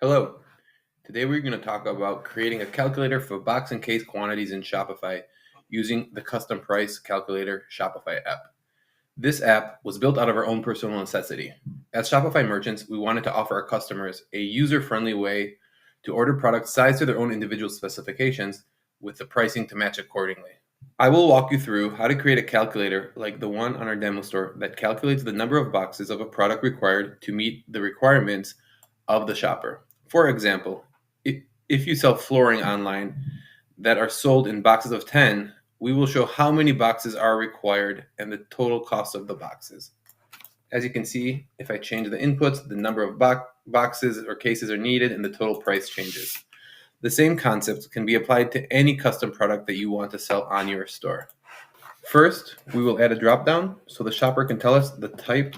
Hello. Today we're going to talk about creating a calculator for box and case quantities in Shopify using the custom price calculator Shopify app. This app was built out of our own personal necessity. As Shopify merchants, we wanted to offer our customers a user-friendly way to order products sized to their own individual specifications with the pricing to match accordingly. I will walk you through how to create a calculator like the one on our demo store that calculates the number of boxes of a product required to meet the requirements of the shopper. For example, if you sell flooring online that are sold in boxes of 10, we will show how many boxes are required and the total cost of the boxes. As you can see, if I change the inputs, the number of boxes or cases are needed and the total price changes. The same concept can be applied to any custom product that you want to sell on your store. First, we will add a drop-down so the shopper can tell us the type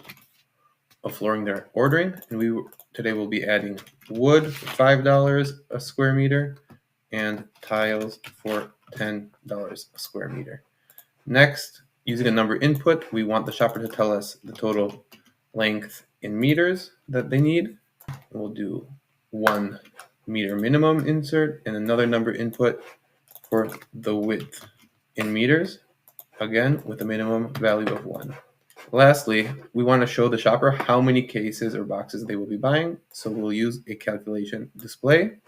of flooring they're ordering, and today we'll be adding wood for $5 a square meter and tiles for $10 a square meter. Next, using a number input, we want the shopper to tell us the total length in meters that they need. We'll do 1 meter minimum insert and another number input for the width in meters, again with a minimum value of 1. Lastly, we want to show the shopper how many cases or boxes they will be buying, so we'll use a calculation display.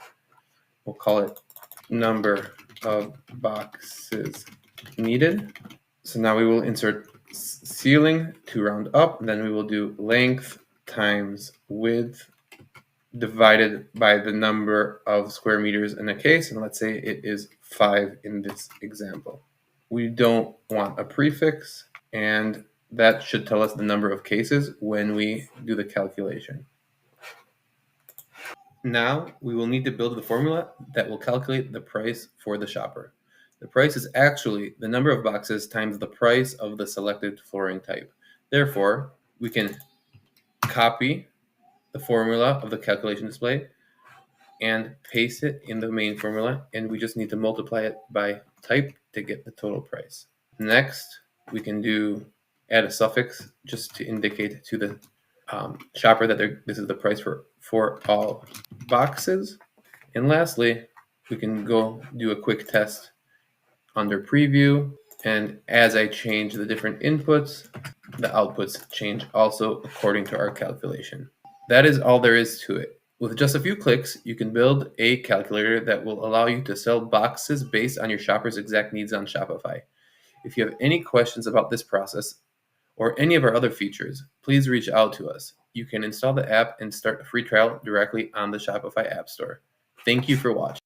We'll call it number of boxes needed. So now we will insert ceiling to round up, and then we will do length times width divided by the number of square meters in a case, and let's say it is 5 in this example. We don't want a prefix, and that should tell us the number of cases when we do the calculation. Now we will need to build the formula that will calculate the price for the shopper. The price is actually the number of boxes times the price of the selected flooring type. Therefore, we can copy the formula of the calculation display and paste it in the main formula, and we just need to multiply it by type to get the total price. Next, we can add a suffix just to indicate to the shopper that this is the price for all boxes. And lastly, we can go do a quick test under preview, and as I change the different inputs, the outputs change also according to our calculation. That is all there is to it. With just a few clicks, you can build a calculator that will allow you to sell boxes based on your shopper's exact needs on Shopify. If you have any questions about this process or any of our other features, please reach out to us. You can install the app and start a free trial directly on the Shopify App Store. Thank you for watching.